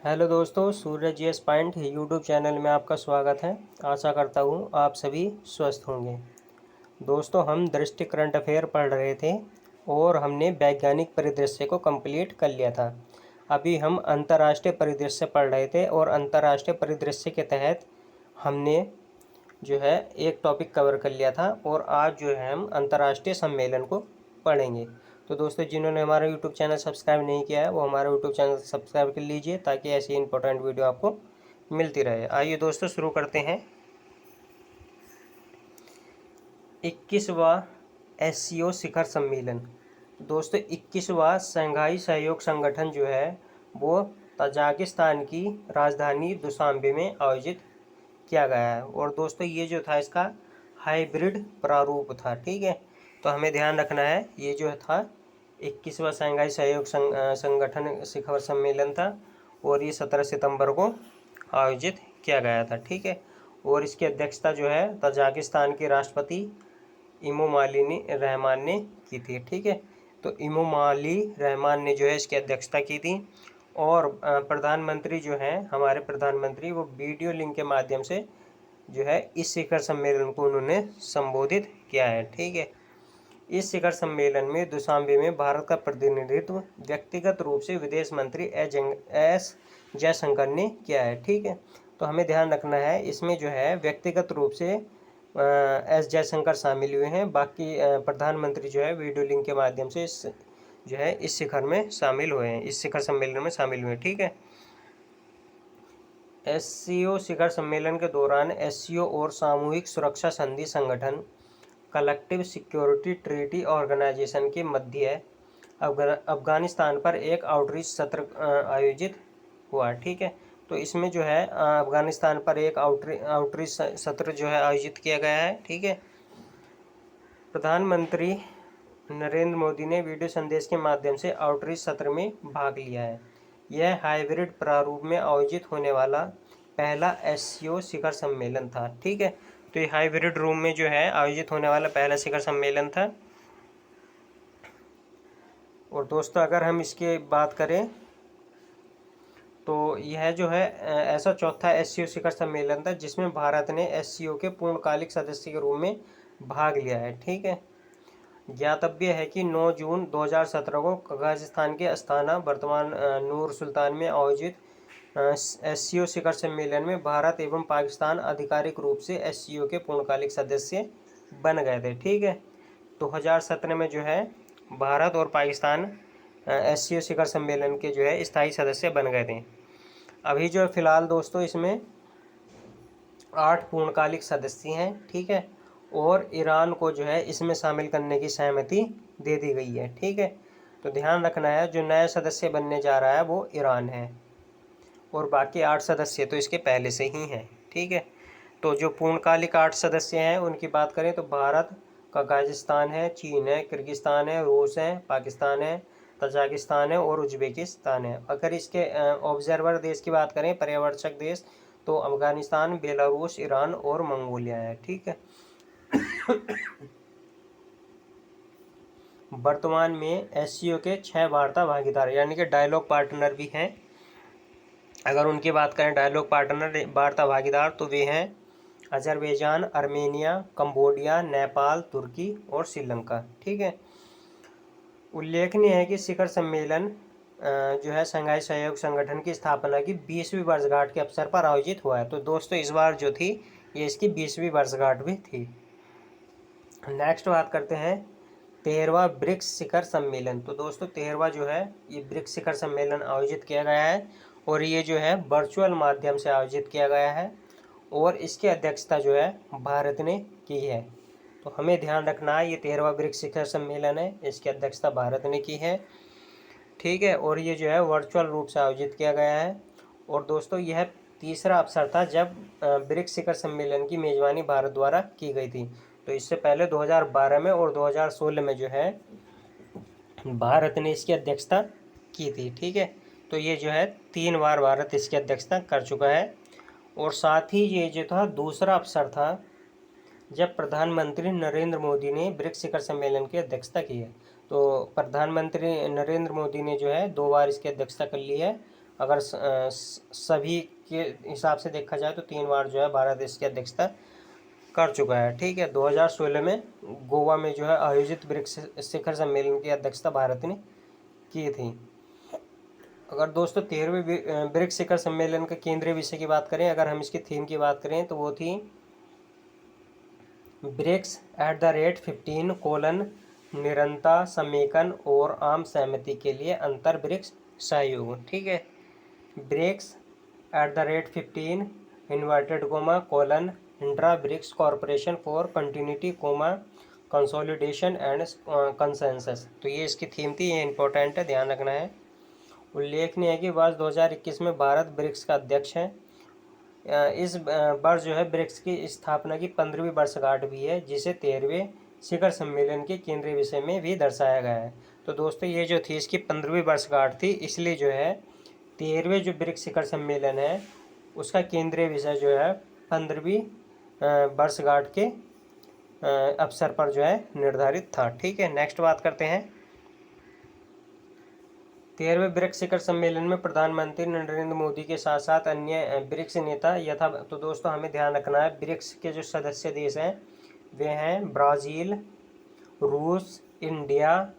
Hello दोस्तों, सूरज GS point YouTube channel में आपका स्वागत है। आशा करता हूँ आप सभी स्वस्थ होंगे। दोस्तों, हम दृष्टि करंट अफेयर पढ़ रहे थे और हमने वैज्ञानिक परिदृश्य को कंप्लीट कर लिया था। अभी हम अंतर्राष्ट्रीय परिदृश्य पढ़ रहे थे और अंतर्राष्ट्रीय परिदृश्य के तहत हमने जो है एक टॉपिक कवर कर लिया था और आज जो है हम अंतर्राष्ट्रीय सम्मेलन को पढ़ेंगे। तो दोस्तों, जिन्होंने हमारा यूट्यूब चैनल सब्सक्राइब नहीं किया है वो हमारा यूट्यूब चैनल सब्सक्राइब कर लीजिए ताकि ऐसी इंपॉर्टेंट वीडियो आपको मिलती रहे। आइए दोस्तों, शुरू करते हैं। 21वां एससीओ शिखर सम्मेलन। दोस्तों, 21वां शंघाई सहयोग संगठन जो है वो तजाकिस्तान की राजधानी दुशांबे में आयोजित किया गया है। और दोस्तों, ये जो था इसका हाइब्रिड प्रारूप था। ठीक है, तो हमें ध्यान रखना है ये जो था 21वां शंघाई सहयोग संगठन शिखर सम्मेलन था और ये 17 सितंबर को आयोजित किया गया था। ठीक है, और इसकी अध्यक्षता जो है तजाकिस्तान के राष्ट्रपति इमोमाली रहमान ने की थी। ठीक है, तो इमोमाली रहमान ने जो है इसकी अध्यक्षता की थी और प्रधानमंत्री जो हैं हमारे प्रधानमंत्री वो वीडियो लिंक के माध्यम से जो है इस शिखर सम्मेलन को उन्होंने संबोधित किया है। ठीक है, इस शिखर सम्मेलन में दुशांबे में भारत का प्रतिनिधित्व व्यक्तिगत रूप से विदेश मंत्री एस जयशंकर ने किया है। ठीक है, तो हमें ध्यान रखना है इसमें जो है व्यक्तिगत रूप से एस जयशंकर शामिल हुए हैं। बाकी प्रधानमंत्री जो है वीडियो लिंक के माध्यम से इस शिखर में शामिल हुए हैं, इस शिखर सम्मेलन में शामिल हुए। ठीक है, एससीओ शिखर सम्मेलन के दौरान एससीओ और सामूहिक सुरक्षा संधि संगठन कलेक्टिव सिक्योरिटी ट्रीटी ऑर्गेनाइजेशन के मध्य अफगानिस्तान पर एक आउटरीच सत्र आयोजित हुआ। ठीक है, तो इसमें जो है अफगानिस्तान पर एक आउटरीच सत्र जो है आयोजित किया गया है। ठीक है, प्रधानमंत्री नरेंद्र मोदी ने वीडियो संदेश के माध्यम से आउटरीच सत्र में भाग लिया है। यह हाइब्रिड प्रारूप में आयोजित होने वाला पहला एससीओ शिखर सम्मेलन था। ठीक है, तो ये हाइब्रिड रूम में जो है आयोजित होने वाला पहला शिखर सम्मेलन था। और दोस्तों, अगर हम इसकी बात करें तो यह जो है ऐसा चौथा एससीओ शिखर सम्मेलन था जिसमें भारत ने एससीओ के पूर्णकालिक सदस्य के रूप में भाग लिया है। ठीक है, ज्ञातव्य है कि 9 जून 2017 को कजाकिस्तान के अस्ताना वर्तमान नूर सुल्तान में आयोजित एससीओ शिखर सम्मेलन में भारत एवं पाकिस्तान आधिकारिक रूप से एससीओ के पूर्णकालिक सदस्य बन गए थे। ठीक है, 2017 में जो है भारत और पाकिस्तान एससीओ शिखर सम्मेलन के जो है स्थायी सदस्य बन गए थे। अभी जो फिलहाल दोस्तों इसमें 8 पूर्णकालिक सदस्य हैं। ठीक है, और ईरान को जो है इसमें शामिल करने की सहमति दे दी गई है। ठीक है, तो ध्यान रखना है जो नया सदस्य बनने जा रहा है वो ईरान है और बाकी 8 सदस्य तो इसके पहले से ही हैं। ठीक है, तो जो पूर्णकालिक 8 सदस्य हैं उनकी बात करें तो भारत, कजाकिस्तान है, चीन है, किर्गिस्तान है, रूस है, पाकिस्तान है, तजाकिस्तान है और उज्बेकिस्तान है। अगर इसके ऑब्जर्वर देश की बात करें, पर्यवेक्षक देश, तो अफगानिस्तान, बेलारूस, ईरान और मंगोलिया है। ठीक है, वर्तमान में एससीओ के 6 वार्ता भागीदार यानी कि डायलॉग पार्टनर भी हैं। अगर उनकी बात करें डायलॉग पार्टनर वार्ता भागीदार तो वे हैं अजरबैजान, आर्मेनिया, कंबोडिया, नेपाल, तुर्की और श्रीलंका। ठीक है, उल्लेखनीय है कि शिखर सम्मेलन जो है शंघाई सहयोग संगठन की स्थापना की 20वीं वर्षगांठ के अवसर पर आयोजित हुआ है। तो दोस्तों, इस बार जो थी ये इसकी 20वीं वर्षगांठ भी थी। नेक्स्ट बात करते हैं 13वां ब्रिक्स शिखर सम्मेलन। तो दोस्तों, 13वां जो है ये ब्रिक्स शिखर सम्मेलन आयोजित किया गया है और ये जो है वर्चुअल माध्यम से आयोजित किया गया है और इसकी अध्यक्षता जो है भारत ने की है। तो हमें ध्यान रखना है ये 13वां ब्रिक्स शिखर सम्मेलन है, इसकी अध्यक्षता भारत ने की है। ठीक है, और ये जो है वर्चुअल रूप से आयोजित किया गया है। और दोस्तों, यह तीसरा अवसर था जब ब्रिक्स शिखर सम्मेलन की मेज़बानी भारत द्वारा की गई थी। तो इससे पहले 2012 में और 2016 में जो है भारत ने इसकी अध्यक्षता की थी। ठीक है, तो ये जो है 3 बार भारत इसकी अध्यक्षता कर चुका है। और साथ ही ये जो था दूसरा अवसर था जब प्रधानमंत्री नरेंद्र मोदी ने ब्रिक्स शिखर सम्मेलन की अध्यक्षता की है। तो प्रधानमंत्री नरेंद्र मोदी ने जो है 2 बार इसकी अध्यक्षता कर ली है। अगर सभी के हिसाब से देखा जाए तो 3 बार जो है भारत इसकी अध्यक्षता कर चुका है। ठीक है, 2016 में गोवा में जो है आयोजित ब्रिक्स शिखर सम्मेलन की अध्यक्षता भारत ने की थी। अगर दोस्तों 13वें ब्रिक्स शिखर सम्मेलन के केंद्रीय विषय की बात करें, अगर हम इसकी थीम की बात करें तो वो थी ब्रिक्स @15 निरंतर समेकन और आम सहमति के लिए अंतर ब्रिक्स सहयोग। ठीक है, BRICS @15 inverted comma colon intra BRICS corporation for continuity comma consolidation and consensus. तो ये इसकी थीम थी, ये इंपॉर्टेंट है, ध्यान रखना है। उल्लेखनीय है कि वर्ष 2021 में भारत ब्रिक्स का अध्यक्ष है। इस वर्ष जो है ब्रिक्स की स्थापना की 15वीं वर्षगांठ भी है, जिसे 13वें शिखर सम्मेलन के केंद्रीय विषय में भी दर्शाया गया है। तो दोस्तों ये जो थी इसकी 15वीं वर्षगांठ थी, इसलिए जो है 13वें जो ब्रिक्स शिखर सम्मेलन है उसका केंद्रीय विषय जो है 15वीं वर्षगांठ के अवसर पर जो है निर्धारित था। ठीक है, नेक्स्ट बात करते हैं 13वें ब्रिक्स शिखर सम्मेलन में प्रधानमंत्री नरेंद्र मोदी के साथ साथ अन्य ब्रिक्स नेता यथा। तो दोस्तों हमें ध्यान रखना है ब्रिक्स के जो सदस्य देश हैं वे हैं ब्राज़ील, रूस, इंडिया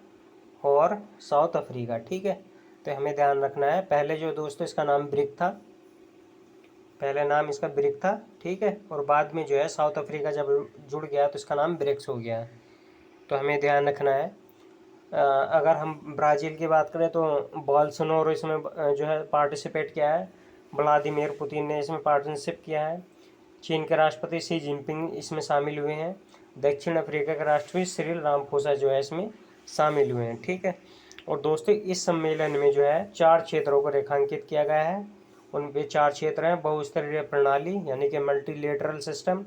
और साउथ अफ्रीका। ठीक है, तो हमें ध्यान रखना है, पहले जो दोस्तों इसका नाम ब्रिक था, पहले नाम इसका ब्रिक था। ठीक है, और बाद में जो है साउथ अफ्रीका जब जुड़ गया तो इसका नाम ब्रिक्स हो गया। तो हमें ध्यान रखना है। अगर हम ब्राज़ील की बात करें तो बोल्सोनारो इसमें जो है पार्टिसिपेट किया है, व्लादिमीर पुतिन ने इसमें पार्टिसिपेट किया है, चीन के राष्ट्रपति शी जिनपिंग इसमें शामिल हुए हैं, दक्षिण अफ्रीका के राष्ट्रपति सिरिल रामाफोसा जो है इसमें शामिल हुए हैं। ठीक है, और दोस्तों इस सम्मेलन में जो है 4 क्षेत्रों को रेखांकित किया गया है। उनके 4 क्षेत्र हैं बहुस्तरीय प्रणाली यानी कि मल्टीलेटरल सिस्टम,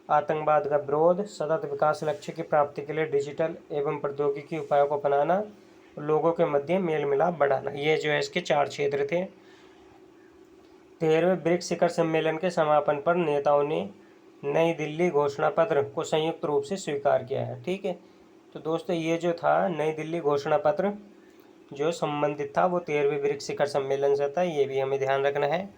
आतंकवाद का विरोध, सतत विकास लक्ष्य की प्राप्ति के लिए डिजिटल एवं प्रौद्योगिकी उपायों को अपनाना, लोगों के मध्य मेल मिलाप बढ़ाना। ये जो है इसके 4 क्षेत्र थे। 13वें ब्रिक्स शिखर सम्मेलन के समापन पर नेताओं ने नई दिल्ली घोषणा पत्र को संयुक्त रूप से स्वीकार किया है। ठीक है, तो दोस्तों ये जो था नई दिल्ली घोषणा पत्र जो संबंधित था वो 13वें ब्रिक्स शिखर सम्मेलन से था, ये भी हमें ध्यान रखना है।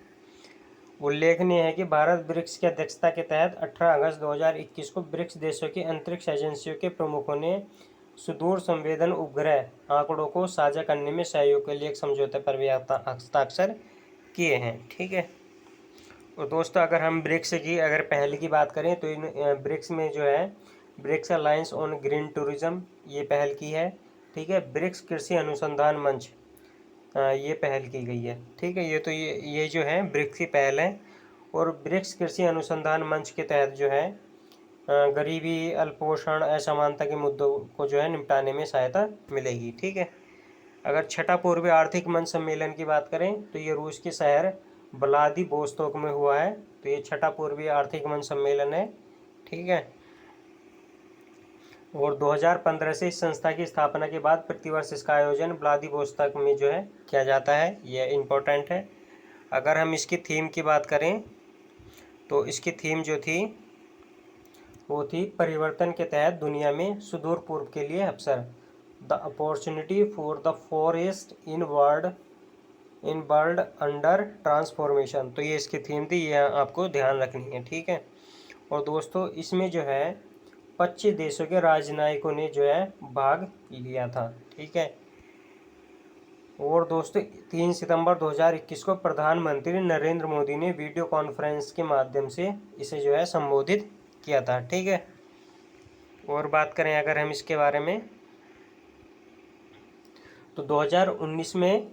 उल्लेखनीय है कि भारत ब्रिक्स की अध्यक्षता के तहत 18 अगस्त 2021 को ब्रिक्स देशों की अंतरिक्ष एजेंसियों के प्रमुखों ने सुदूर संवेदन उपग्रह आंकड़ों को साझा करने में सहयोग के लिए एक समझौते पर भी हस्ताक्षर किए हैं। ठीक है, और दोस्तों अगर हम ब्रिक्स की अगर पहल की बात करें तो इन ब्रिक्स में जो है BRICS alliance on green tourism ये पहल की है। ठीक है, ब्रिक्स कृषि अनुसंधान मंच ये पहल की गई है। ठीक है, ये जो है ब्रिक्स की पहल है। और ब्रिक्स कृषि अनुसंधान मंच के तहत जो है गरीबी, अल्पोषण, असमानता के मुद्दों को जो है निपटाने में सहायता मिलेगी। ठीक है, अगर छठा पूर्वी आर्थिक मंच सम्मेलन की बात करें तो ये रूस के शहर व्लादिवोस्तोक में हुआ है। तो ये छठा पूर्वी आर्थिक मंच सम्मेलन है। ठीक है, और 2015 से इस संस्था की स्थापना के बाद प्रतिवर्ष इसका आयोजन व्लादिवोस्तोक में जो है किया जाता है, यह इम्पोर्टेंट है। अगर हम इसकी थीम की बात करें तो इसकी थीम जो थी वो थी परिवर्तन के तहत दुनिया में सुदूर पूर्व के लिए अवसर, the opportunity for the forest in world under transformation. तो ये इसकी थीम थी, ये आपको ध्यान रखनी है। ठीक है, और दोस्तों इसमें जो है 25 देशों के राजनयिकों ने जो है भाग लिया था। ठीक है, और दोस्तों 3 सितंबर 2021 को प्रधानमंत्री नरेंद्र मोदी ने वीडियो कॉन्फ्रेंस के माध्यम से इसे जो है संबोधित किया था। ठीक है, और बात करें अगर हम इसके बारे में तो 2019 में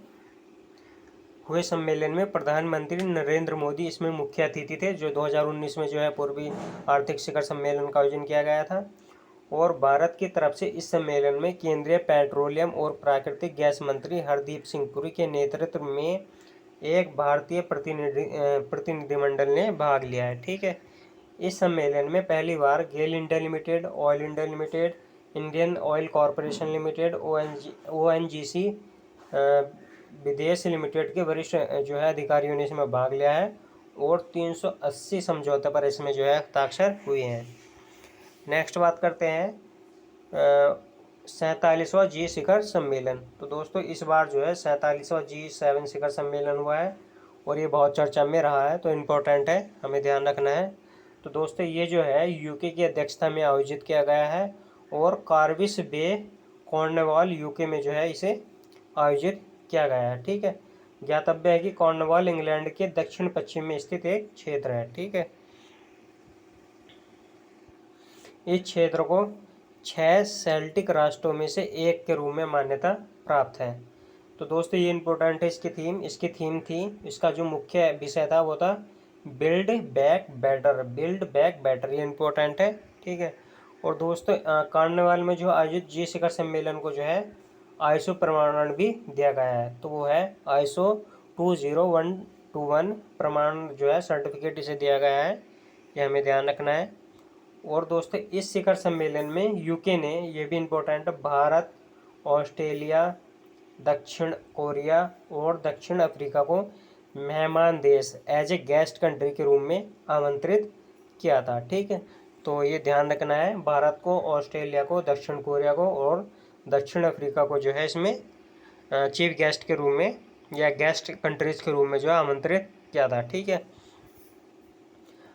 हुए सम्मेलन में प्रधानमंत्री नरेंद्र मोदी इसमें मुख्य अतिथि थे, जो 2019 में जो है पूर्वी आर्थिक शिखर सम्मेलन का आयोजन किया गया था। और भारत की तरफ से इस सम्मेलन में केंद्रीय पेट्रोलियम और प्राकृतिक गैस मंत्री हरदीप सिंह पुरी के नेतृत्व में एक भारतीय प्रतिनिधिमंडल ने भाग लिया है। ठीक है, इस सम्मेलन में पहली बार GAIL India limited, oil India limited, Indian oil corporation limited, ONGC Videsh limited के वरिष्ठ जो है अधिकारियों ने इसमें भाग लिया है और 380 समझौते पर इसमें जो है हस्ताक्षर हुए हैं। नेक्स्ट बात करते हैं 47वां जी शिखर सम्मेलन। तो दोस्तों इस बार जो है 47वां G7 शिखर सम्मेलन हुआ है और ये बहुत चर्चा में रहा है, तो इम्पोर्टेंट है, हमें ध्यान रखना है। तो दोस्तों ये जो है यूके की अध्यक्षता में आयोजित किया गया है और कार्विस बे कॉर्नवाल यूके में जो है इसे आयोजित किया गया है। ठीक है, ज्ञातव्य है कि कॉर्नवाल इंग्लैंड के दक्षिण पश्चिम में स्थित एक क्षेत्र है। ठीक है, इस क्षेत्र को 6 सेल्टिक राष्ट्रों में से एक के रूप में मान्यता प्राप्त है। तो दोस्तों ये इम्पोर्टेंट है, इसकी थीम थी, इसका जो मुख्य विषय था वो था build back better, build back better, ये इम्पोर्टेंट है। ठीक है, और दोस्तों कार्निवाल में जो आयोजित जी शिखर सम्मेलन को जो है आईएसओ प्रमाणन भी दिया गया है, तो वो है आईएसओ 20121 प्रमाण जो है सर्टिफिकेट इसे दिया गया है, ये हमें ध्यान रखना है। और दोस्तों इस शिखर सम्मेलन में यूके ने, ये भी इम्पोर्टेंट है, भारत, ऑस्ट्रेलिया, दक्षिण कोरिया और दक्षिण अफ्रीका को मेहमान देश एज ए गेस्ट कंट्री के रूप में आमंत्रित किया था। ठीक है, तो ये ध्यान रखना है, भारत को, ऑस्ट्रेलिया को, दक्षिण कोरिया को और दक्षिण अफ्रीका को जो है इसमें चीफ गेस्ट के रूप में या गेस्ट कंट्रीज के रूप में जो है आमंत्रित किया था। ठीक है,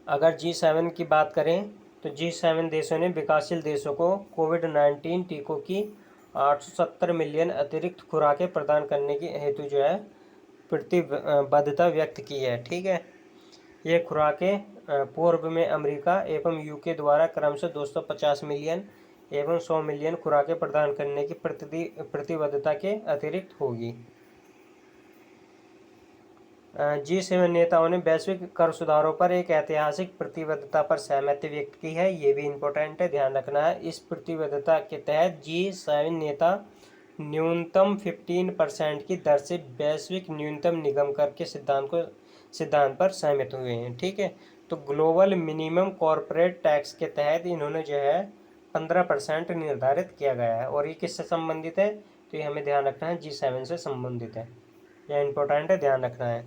अगर G7 की बात करें तो G7 देशों ने विकासशील देशों को कोविड-19 टीकों की 870 मिलियन अतिरिक्त खुराकें प्रदान करने की हेतु जो है प्रतिबद्धता व्यक्त की है। ठीक है, ये खुराकें पूर्व में अमेरिका एवं यूके द्वारा क्रमशः 250 मिलियन एवं 100 मिलियन खुराकें प्रदान करने की प्रतिबद्धता के अतिरिक्त होगी। G7 नेताओं ने वैश्विक कर सुधारों पर एक ऐतिहासिक प्रतिबद्धता पर सहमति व्यक्त की है, ये भी इम्पोर्टेंट है, ध्यान रखना है। इस प्रतिबद्धता के तहत G7 नेता न्यूनतम 15% की दर से वैश्विक न्यूनतम निगम कर के सिद्धांत पर सहमत हुए हैं। ठीक है, तो ग्लोबल मिनिमम कॉरपोरेट टैक्स के तहत इन्होंने जो है 15% निर्धारित किया गया है, और ये किससे संबंधित है, तो ये हमें ध्यान रखना है, G7 से संबंधित है, यह इम्पोर्टेंट है, ध्यान रखना है।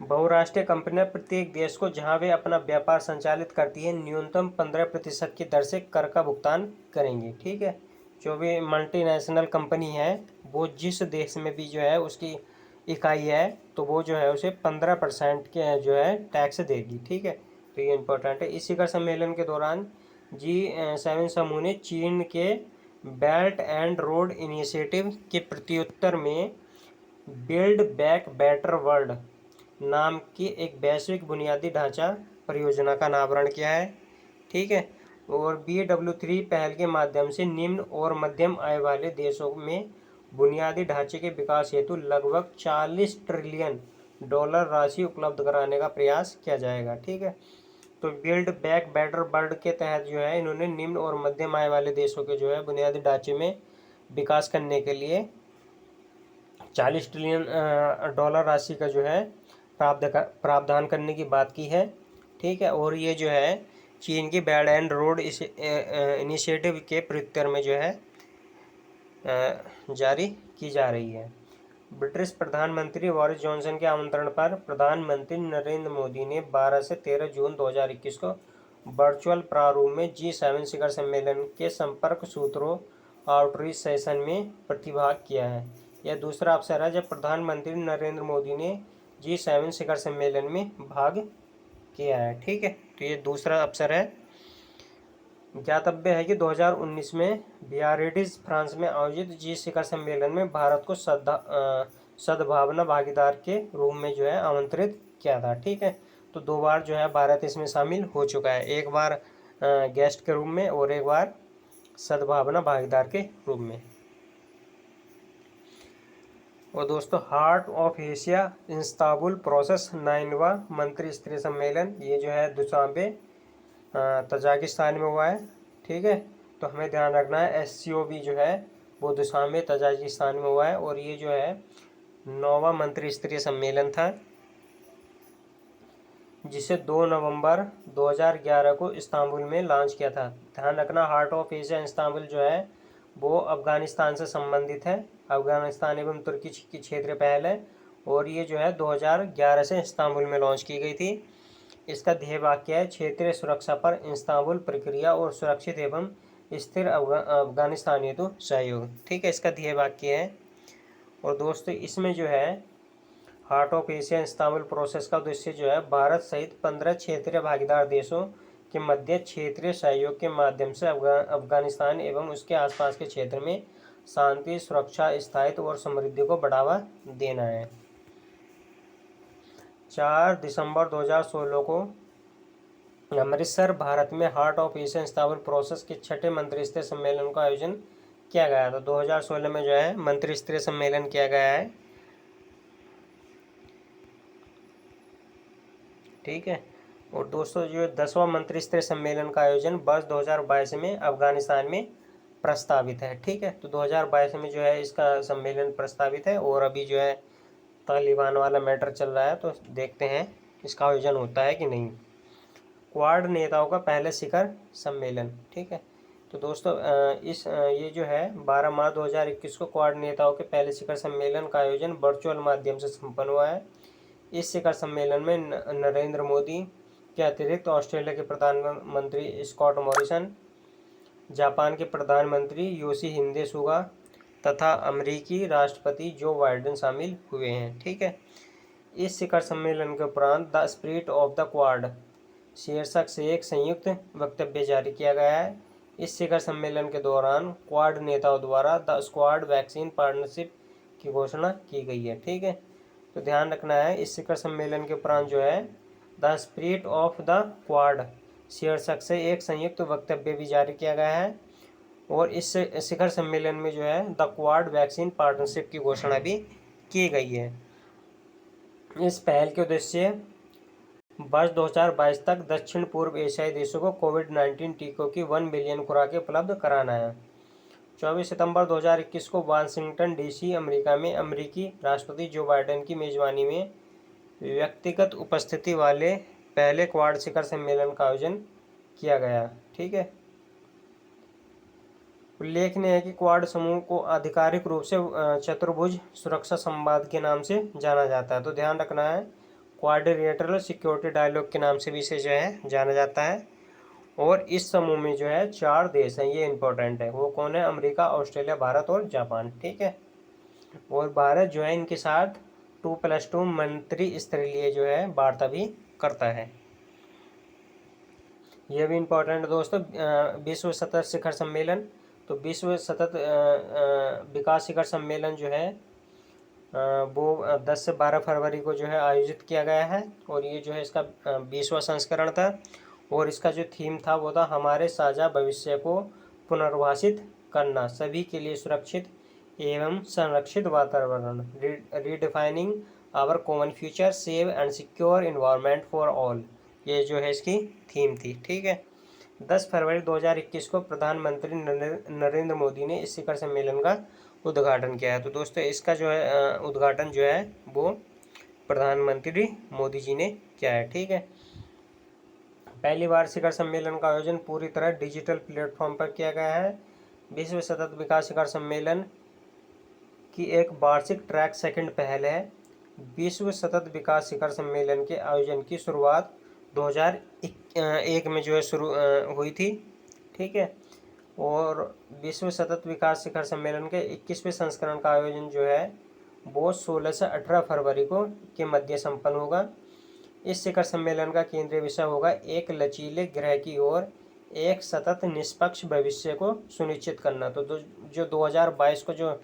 बहुराष्ट्रीय कंपनियां प्रत्येक देश को जहां वे अपना व्यापार संचालित करती है न्यूनतम 15% की दर से कर का भुगतान करेंगी। ठीक है, जो भी मल्टीनेशनल कंपनी है वो जिस देश में भी जो है उसकी इकाई है तो वो जो है उसे 15% के जो है टैक्स देगी। ठीक है, तो ये इम्पोर्टेंट है। इस शिखर सम्मेलन के दौरान G7 समूह ने चीन के बेल्ट एंड रोड इनिशिएटिव के प्रत्युत्तर में बिल्ड बैक बेटर वर्ल्ड नाम की एक वैश्विक बुनियादी ढांचा परियोजना का अनावरण किया है। ठीक है, और BW3 पहल के माध्यम से निम्न और मध्यम आय वाले देशों में बुनियादी ढांचे के विकास हेतु लगभग 40 ट्रिलियन डॉलर राशि उपलब्ध कराने का प्रयास किया जाएगा। ठीक है, तो बिल्ड बैक बेटर वर्ल्ड के तहत जो है इन्होंने निम्न और मध्यम आय वाले देशों के जो है बुनियादी ढांचे में विकास करने के लिए 40 ट्रिलियन डॉलर राशि का जो है प्रावधान करने की बात की है। ठीक है, और ये जो है चीन की बेल्ट एंड रोड इनिशिएटिव के प्रत्युत्तर में जो है जारी की जा रही है। ब्रिटिश प्रधानमंत्री बोरिस जॉनसन के आमंत्रण पर प्रधानमंत्री नरेंद्र मोदी ने 12 से 13 जून 2021 को वर्चुअल प्रारूप में G7 शिखर सम्मेलन के संपर्क सूत्रों आउटरीच सेशन में प्रतिभाग किया है। यह दूसरा अवसर है जब प्रधानमंत्री नरेंद्र मोदी ने G7 शिखर सम्मेलन में भाग किया है। ठीक है, तो ये दूसरा अवसर है। ज्ञातव्य है कि 2019 में बियारिट्ज फ्रांस में आयोजित जी शिखर सम्मेलन में भारत को सद्भावना भागीदार के रूप में जो है आमंत्रित किया था। ठीक है, तो 2 बार जो है भारत इसमें शामिल हो चुका है, एक बार गेस्ट के रूप में और एक बार सद्भावना भागीदार के रूप में। और दोस्तों heart of Asia Istanbul process 9वां मंत्री स्तरीय सम्मेलन, ये जो है दुशांबे तजाकिस्तान में हुआ है। ठीक है, तो हमें ध्यान रखना है SCOB जो है वो दुशांबे तजाकिस्तान में हुआ है, और ये जो है 9वां मंत्री स्तरीय सम्मेलन था जिसे 2 नवंबर 2011 को इस्तांबुल में लॉन्च किया था। ध्यान रखना हार्ट ऑफ एशिया इस्तांबुल जो है वो अफगानिस्तान से संबंधित है, अफगानिस्तान एवं तुर्की की क्षेत्रीय पहल है, और ये जो है 2011 से इस्तांबुल में लॉन्च की गई थी। इसका ध्येय वाक्य है क्षेत्रीय सुरक्षा पर इस्तांबुल प्रक्रिया और सुरक्षित एवं स्थिर अफगानिस्तान हेतु सहयोग। ठीक है, इसका ध्येय वाक्य है। और दोस्तों इसमें जो है heart of Asia Istanbul process का उद्देश्य जो है भारत सहित 15 क्षेत्रीय भागीदार देशों के मध्य क्षेत्रीय सहयोग के माध्यम से अफगानिस्तान एवं उसके आसपास के क्षेत्र में शांति, सुरक्षा, स्थायित्व और समृद्धि को बढ़ावा देना है। 4 दिसंबर 2016 को अमृतसर, भारत में heart of Asia Istanbul process के 6ठे मंत्रिस्तरीय सम्मेलन का आयोजन किया गया था। 2016 में जो है मंत्रिस्तरीय सम्मेलन किया गया है। ठीक है, और दोस्तों जो 10वां मंत्रिस्तरीय सम्मेलन का आयोजन वर्ष 2022 में अफगानिस्तान में प्रस्तावित है। ठीक है, तो 2022 में जो है इसका सम्मेलन प्रस्तावित है और अभी जो है तालिबान वाला मैटर चल रहा है, तो देखते हैं इसका आयोजन होता है कि नहीं। क्वाड नेताओं का पहले शिखर सम्मेलन। ठीक है, तो दोस्तों ये जो है 12 मार्च 2021 को क्वाड नेताओं के पहले शिखर सम्मेलन का आयोजन वर्चुअल माध्यम से संपन्न हुआ है। इस शिखर सम्मेलन में नरेंद्र मोदी के अतिरिक्त ऑस्ट्रेलिया के प्रधानमंत्री स्कॉट मॉरिसन, जापान के प्रधानमंत्री योशिहिदे सुगा तथा अमेरिकी राष्ट्रपति जो बाइडेन शामिल हुए हैं। ठीक है, इस शिखर सम्मेलन के उपरांत the spirit of the quad शीर्षक से एक संयुक्त वक्तव्य जारी किया गया है। इस शिखर सम्मेलन के दौरान क्वाड नेताओं द्वारा द स्क्वाड वैक्सीन पार्टनरशिप की घोषणा की गई है। ठीक है, तो ध्यान रखना है, इस शिखर सम्मेलन के उपरांत जो है the spirit of the quad शीर्षक से एक संयुक्त वक्तव्य भी जारी किया गया है और इस शिखर सम्मेलन में जो है द क्वाड वैक्सीन पार्टनरशिप की घोषणा भी की गई है। इस पहल के उद्देश्य वर्ष 2022 तक दक्षिण पूर्व एशियाई देशों को कोविड-19 टीकों की 1 बिलियन खुराकें उपलब्ध कराना है। 24 सितंबर 2021 को वाशिंगटन डीसी, अमेरिका में अमेरिकी राष्ट्रपति जो बाइडेन की मेजबानी में व्यक्तिगत उपस्थिति वाले पहले क्वाड शिखर सम्मेलन का आयोजन किया गया। ठीक है, उल्लेखनीय है कि क्वाड समूह को आधिकारिक रूप से चतुर्भुज सुरक्षा संवाद के नाम से जाना जाता है। तो ध्यान रखना है, क्वाड्रिलेटरल सिक्योरिटी डायलॉग के नाम से भी इसे जो है जाना जाता है। और इस समूह में जो है 4 देश हैं, ये इंपॉर्टेंट है। वो कौन है? अमेरिका, ऑस्ट्रेलिया, भारत और जापान। ठीक है, और भारत जो है इनके साथ 2+2 मंत्री स्तरीय जो है वार्ता भी करता है। यह भी इम्पोर्टेंट है दोस्तों। विश्व सतत शिखर सम्मेलन, तो विश्व सतत विकास शिखर सम्मेलन जो है वो 10 से 12 फरवरी को जो है आयोजित किया गया है और ये जो है इसका 20वां संस्करण था और इसका जो थीम था वो था हमारे साझा भविष्य को पुनर्वासित करना, सभी के लिए सुरक्षित एवं संरक्षित वातावरण, redefining our common future, save and secure environment for all, ये जो है इसकी थीम थी। ठीक है, 10 फरवरी 2021 को प्रधानमंत्री नरेंद्र मोदी ने इस शिखर सम्मेलन का उद्घाटन किया है। तो दोस्तों इसका जो है उद्घाटन जो है वो प्रधानमंत्री मोदी जी ने किया है। ठीक है, पहली बार शिखर सम्मेलन का आयोजन पूरी तरह डिजिटल प्लेटफॉर्म पर किया गया है। विश्व सतत विकास शिखर सम्मेलन की एक वार्षिक ट्रैक सेकंड पहल है। विश्व सतत विकास शिखर सम्मेलन के आयोजन की शुरुआत 2001 में जो है शुरू हुई थी। ठीक है, और विश्व सतत विकास शिखर सम्मेलन के 21वें संस्करण का आयोजन जो है वो 16 से 18 फरवरी को के मध्य संपन्न होगा। इस शिखर सम्मेलन का केंद्रीय विषय होगा एक लचीले ग्रह की ओर एक सतत निष्पक्ष भविष्य को सुनिश्चित करना। तो जो 2022 को जो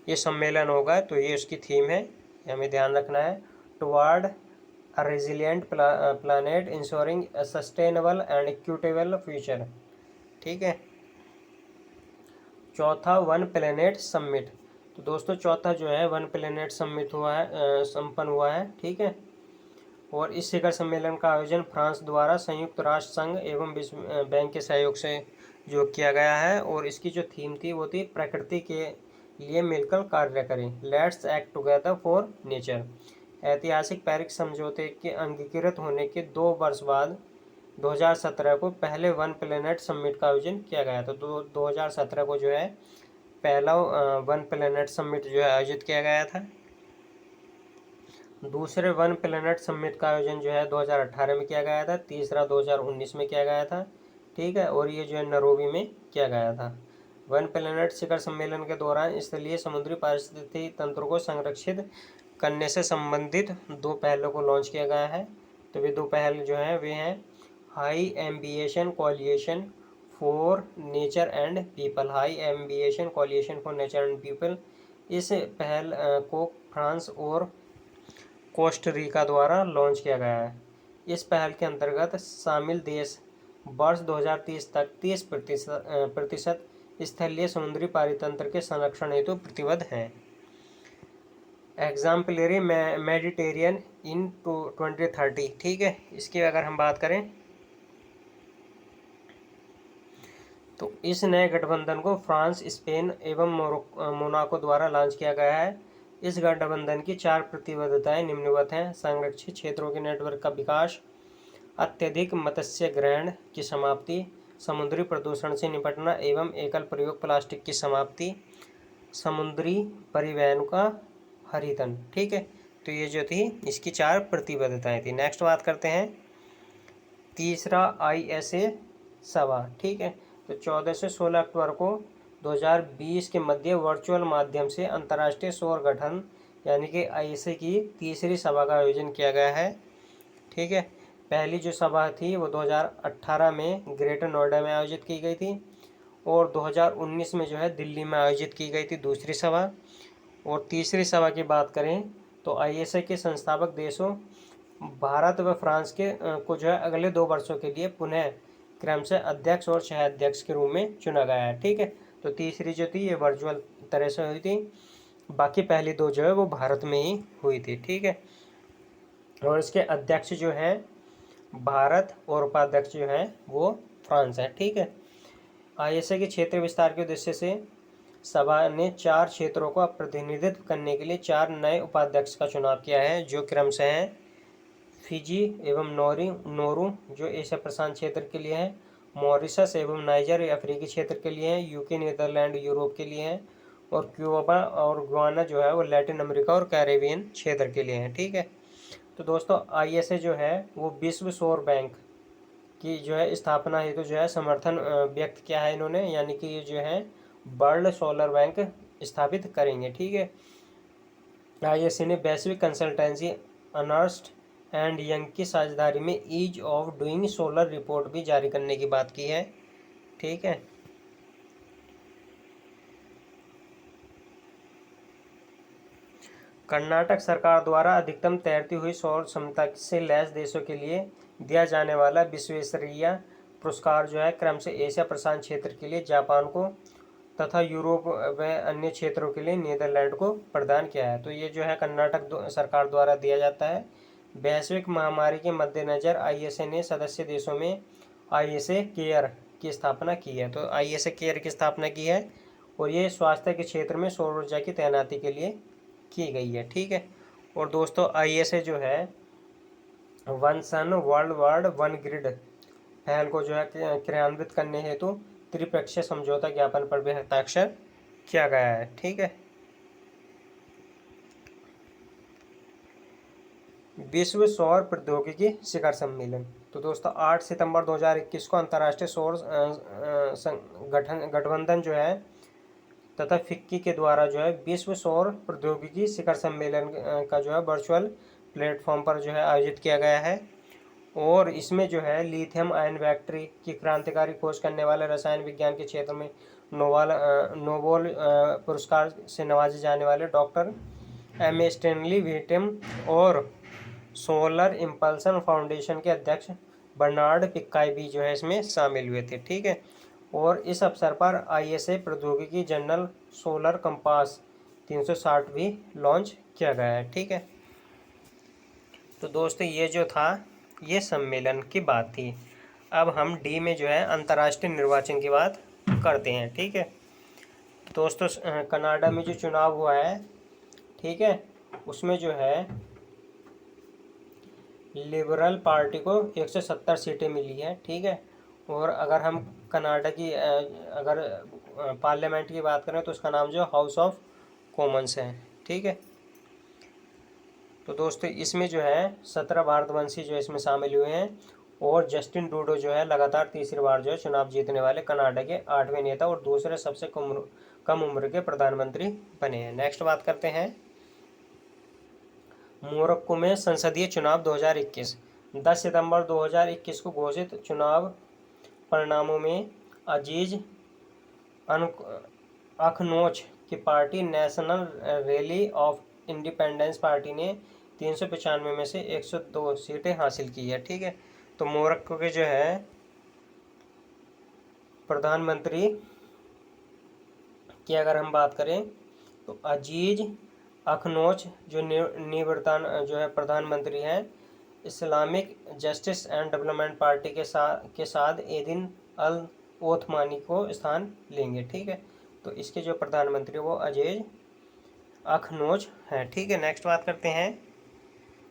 ये सम्मेलन होगा तो ये उसकी थीम है, हमें ध्यान रखना है, toward a resilient planet ensuring a sustainable and equitable future. ठीक है, चौथा वन प्लेनेट समिट, तो दोस्तों चौथा जो है वन प्लेनेट समिट हुआ है, संपन्न हुआ है। ठीक है, और इस शिखर सम्मेलन का आयोजन फ्रांस द्वारा संयुक्त राष्ट्र संघ एवं विश्व बैंक के सहयोग से जो किया गया है और इसकी जो थीम थी वो थी प्रकृति के लिए मिलकर कार्य करें, let's act together for nature. ऐतिहासिक पेरिस समझौते के अंगीकृत होने के 2 वर्ष बाद 2017 को पहले वन प्लेनेट समिट का आयोजन किया गया। तो 2017 को जो है पहला वन प्लेनेट समिट जो है आयोजित किया गया था। दूसरे वन प्लेनेट समिट का आयोजन जो है 2018 में किया गया था, तीसरा 2019 में किया गया था, ठीक है, और ये जो है नैरोबी में किया गया था। वन प्लेनेट शिखर सम्मेलन के दौरान स्थलीय समुद्री पारिस्थितिकी तंत्र को संरक्षित करने से संबंधित 2 पहलों को लॉन्च किया गया है। तो वे 2 पहल जो हैं वे हैं high ambition coalition for nature and people, high ambition coalition for nature and people. इस पहल को फ्रांस और कोस्टरिका द्वारा लॉन्च किया गया है। इस पहल के अंतर्गत शामिल देश वर्ष 2030 तक 30% स्थलीय समुद्री पारितंत्र के संरक्षण हेतु प्रतिबद्ध हैं। एग्जाम्पलरी मेडिटेरियन इन 2030, ठीक है। इसकी अगर हम बात करें तो इस नए गठबंधन को फ्रांस, स्पेन एवं मोनाको द्वारा लॉन्च किया गया है। इस गठबंधन की 4 प्रतिबद्धताएं निम्नवत हैं: संरक्षित क्षेत्रों के नेटवर्क का विकास, अत्यधिक मत्स्य ग्रहण की समाप्ति, समुद्री प्रदूषण से निपटना एवं एकल प्रयोग प्लास्टिक की समाप्ति, समुद्री परिवहन का हरितन, ठीक है। तो ये जो थी इसकी 4 प्रतिबद्धताएं थी। नेक्स्ट बात करते हैं तीसरा ISA सभा, ठीक है। तो 14 से 16 अक्टूबर को 2020 के मध्य वर्चुअल माध्यम से अंतर्राष्ट्रीय सौर गठन यानी कि ISA की तीसरी सभा का आयोजन किया गया है, ठीक है। पहली जो सभा थी वो 2018 में ग्रेटर नोएडा में आयोजित की गई थी और 2019 में जो है दिल्ली में आयोजित की गई थी दूसरी सभा। और तीसरी सभा की बात करें तो ISA के संस्थापक देशों भारत व फ्रांस के को जो है अगले 2 वर्षों के लिए पुनः क्रमशः अध्यक्ष और सह अध्यक्ष के रूप में चुना गया है, ठीक है। तो तीसरी जो थी ये वर्चुअल तरह से हुई थी, बाकी पहली 2 जो है वो भारत में ही हुई थी, ठीक है। और इसके अध्यक्ष जो है भारत और उपाध्यक्ष जो है वो फ्रांस है, ठीक है। ISA के क्षेत्र विस्तार के उद्देश्य से सभा ने 4 क्षेत्रों का प्रतिनिधित्व करने के लिए 4 नए उपाध्यक्ष का चुनाव किया है, जो क्रमशः हैं फिजी एवं नोरू जो एशिया प्रशांत क्षेत्र के लिए है, मॉरिशस एवं नाइजर अफ्रीकी क्षेत्र के लिए है, UK नीदरलैंड यूरोप के लिए है, और क्यूबा और गुआना जो है वो लैटिन अमेरिका और कैरेबियन क्षेत्र के लिए है, ठीक है। तो दोस्तों ISA जो है वो विश्व सौर बैंक की जो है स्थापना हेतु जो है समर्थन व्यक्त किया है इन्होंने, यानी कि ये जो है वर्ल्ड सोलर बैंक स्थापित करेंगे, ठीक है। ISA ने वैश्विक कंसल्टेंसी अर्नेस्ट एंड यंग की साझेदारी में ease of doing solar report भी जारी करने की बात की है, ठीक है। कर्नाटक सरकार द्वारा अधिकतम तैरती हुई सौर क्षमता से लैस देशों के लिए दिया जाने वाला विश्वेश्वरैया पुरस्कार जो है क्रम से एशिया प्रशांत क्षेत्र के लिए जापान को तथा यूरोप व अन्य क्षेत्रों के लिए नीदरलैंड को प्रदान किया है। तो ये जो है कर्नाटक सरकार द्वारा दिया जाता है। वैश्विक महामारी के मद्देनज़र ISA ने सदस्य देशों में ISA केयर की स्थापना की है। तो ISA केयर की स्थापना की है और ये स्वास्थ्य के क्षेत्र में सौर ऊर्जा की तैनाती के लिए की गई है, ठीक है। और दोस्तों ISA जो है वन सन वर्ल्ड वार्ड वन ग्रिड पहल को जो है क्रियान्वित करने हेतु त्रिपक्षीय समझौता ज्ञापन पर भी हस्ताक्षर किया गया है, ठीक है। विश्व सौर प्रौद्योगिकी शिखर सम्मेलन। तो दोस्तों 8 सितंबर 2021 को अंतर्राष्ट्रीय सौर गठबंधन जो है तथा फिक्की के द्वारा जो है विश्व सौर प्रौद्योगिकी शिखर सम्मेलन का जो है वर्चुअल प्लेटफॉर्म पर जो है आयोजित किया गया है। और इसमें जो है लिथियम आयन बैटरी की क्रांतिकारी खोज करने वाले रसायन विज्ञान के क्षेत्र में नोबेल पुरस्कार से नवाजे जाने वाले डॉक्टर M.A. स्टैनली व्हिटम और सोलर इम्पल्सन फाउंडेशन के अध्यक्ष बर्नार्ड पिक्काई भी जो है इसमें शामिल हुए थे, ठीक है। और इस अवसर पर ISA प्रौद्योगिकी जर्नल सोलर कंपास 360 भी लॉन्च किया गया है, ठीक है। तो दोस्तों ये जो था ये सम्मेलन की बात थी। अब हम D में जो है अंतर्राष्ट्रीय निर्वाचन की बात करते हैं, ठीक है। दोस्तों कनाडा में जो चुनाव हुआ है, ठीक है, उसमें जो है लिबरल पार्टी को 170 सीटें मिली है, ठीक है। और अगर हम कनाडा की अगर पार्लियामेंट की बात करें तो उसका नाम जो हाउस ऑफ कॉमन्स है, ठीक है। तो दोस्तों इसमें जो है 17 भारतवंशी जो इसमें शामिल हुए हैं, और जस्टिन ट्रूडो जो है लगातार तीसरी बार जो है चुनाव जीतने वाले कनाडा के 8वें नेता और दूसरे सबसे कम उम्र के प्रधानमंत्री बने हैं। नेक्स्ट बात करते हैं मोरक्को में संसदीय चुनाव 2021। 10 सितंबर 2021 को घोषित चुनाव परिणामों में अजीज अखनोच की party national rally of independence party ने 395 में से 102 सीटें हासिल की है। ठीक है, तो मोरक्को के जो है प्रधानमंत्री की अगर हम बात करें तो अजीज अखनोच जो निवर्तमान जो है प्रधानमंत्री हैं, Islamic justice and development party के साथ एदिन अल ओथमानी को स्थान लेंगे। ठीक है, तो इसके जो प्रधानमंत्री वो अजीज अखनोच हैं। ठीक है, नेक्स्ट बात करते हैं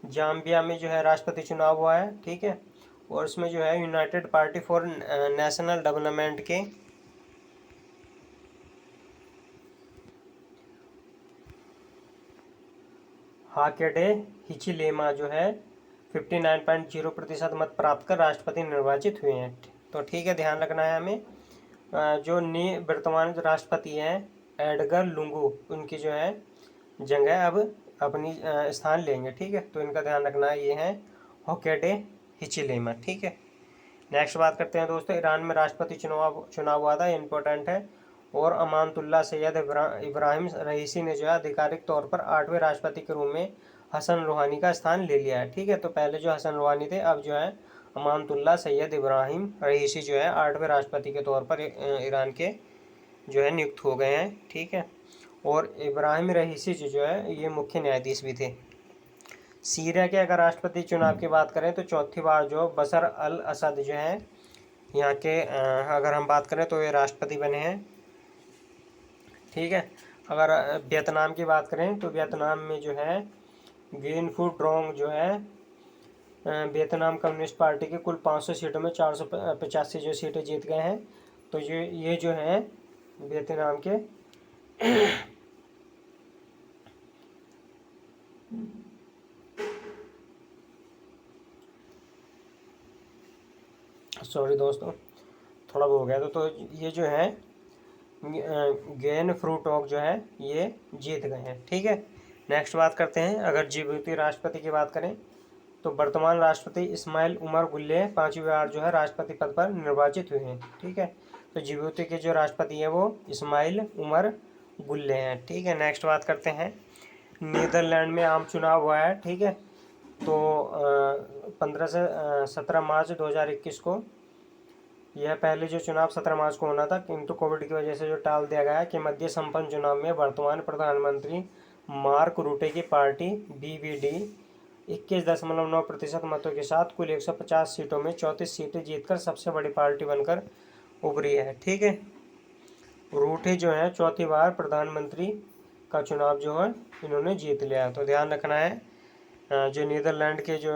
जाम्बिया में जो है राष्ट्रपति चुनाव हुआ है। ठीक है, और इसमें जो है United party for national development के हाकेडे हिचिलेमा जो है 59.0% मत प्राप्त कर राष्ट्रपति निर्वाचित हुए हैं। तो ठीक है, ध्यान रखना है हमें। जो वर्तमान राष्ट्रपति हैं एडगर लुंगू, उनकी जो है जगह अब अपनी स्थान लेंगे। ठीक है, तो इनका ध्यान रखना है, ये हैं हाकेडे हिचिलेमा। ठीक है, नेक्स्ट बात करते हैं दोस्तों ईरान में राष्ट्रपति चुनाव हुआ था, इम्पोर्टेंट है। और अमानतुल्लाह सैयद इब्राहिम रईसी ने जो है आधिकारिक तौर पर 8वें राष्ट्रपति के रूप में हसन रूहानी का स्थान ले लिया है। ठीक है, तो पहले जो हसन रूहानी थे, अब जो है अमानतुल्लाह सैयद इब्राहिम रईसी जो है 8वें राष्ट्रपति के तौर पर ईरान के जो है नियुक्त हो गए हैं। ठीक है, और इब्राहिम रईसी जो है ये मुख्य न्यायाधीश भी थे। सीरिया के अगर राष्ट्रपति चुनाव की बात करें तो चौथी बार जो बशर अल असद जो है यहाँ के अगर हम बात करें तो ये राष्ट्रपति बने हैं। ठीक है, अगर वियतनाम की बात करें तो वियतनाम में जो है ग्रीन फू ट्रोंग जो है वियतनाम कम्युनिस्ट पार्टी के कुल 500 सीटों में 485 जो सीटें जीत गए हैं। तो ये जो है वियतनाम के सॉरी दोस्तों, थोड़ा वो हो गया। तो ये जो है गेन फ्रूटोक जो है ये जीत गए हैं। ठीक है, नेक्स्ट बात करते हैं अगर जिबूती राष्ट्रपति की बात करें तो वर्तमान राष्ट्रपति इस्माइल उमर गुल्ले 5वीं बार जो है राष्ट्रपति पद पर निर्वाचित हुए हैं। ठीक है, तो जिबूती के जो राष्ट्रपति हैं वो इस्माइल उमर गुल्ले हैं। ठीक है, नेक्स्ट बात करते हैं नीदरलैंड में आम चुनाव हुआ है। ठीक है, तो 15 से 17 मार्च 2021 को यह पहले जो चुनाव 17 मार्च को होना था, किंतु कोविड की वजह से जो टाल दिया गया कि मध्य संपन्न चुनाव में वर्तमान प्रधानमंत्री मार्क रूटे की पार्टी BVD 21.9% मतों के साथ कुल 150 सीटों में 34 सीटें जीतकर सबसे बड़ी पार्टी बनकर उभरी है। ठीक है, रूटे जो है चौथी बार प्रधानमंत्री का चुनाव जो है इन्होंने जीत लिया। तो ध्यान रखना है जो नीदरलैंड के जो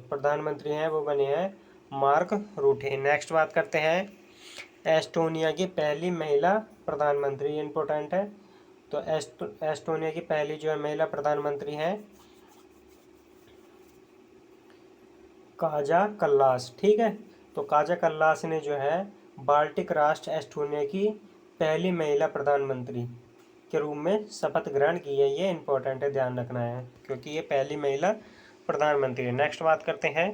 प्रधानमंत्री हैं वो बने हैं मार्क रूटे। नेक्स्ट बात करते हैं एस्टोनिया की पहली महिला प्रधानमंत्री, इम्पोर्टेंट है। तो एस्टोनिया की पहली जो है महिला प्रधानमंत्री हैं काजा कल्लास। ठीक है, तो काजा कल्लास ने जो है बाल्टिक राष्ट्र एस्टोनिया की पहली महिला प्रधानमंत्री के रूप में शपथ ग्रहण की है। ये इम्पोर्टेंट है, ध्यान रखना है, क्योंकि ये पहली महिला प्रधानमंत्री है। नेक्स्ट बात करते हैं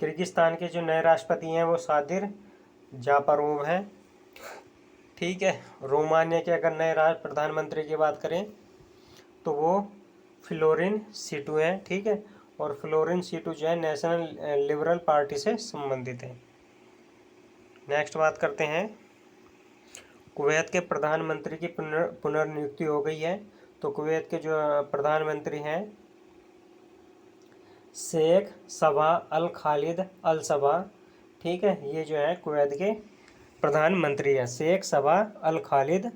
किर्गिस्तान के जो नए राष्ट्रपति हैं वो सादिर जापारोव हैं। ठीक है, रोमानिया के अगर नए प्रधानमंत्री की बात करें तो वो फ्लोरिन सीटू हैं। ठीक है, और फ्लोरिन सीटू जो है नेशनल लिबरल पार्टी से संबंधित है। नेक्स्ट बात करते हैं कुवैत के प्रधानमंत्री की पुनर्नियुक्ति हो गई है। तो कुवैत के जो प्रधानमंत्री हैं शेख सबा अल खालिद अल सबा। ठीक है, ये जो है कुवैत के प्रधानमंत्री हैं शेख सबा अल खालिद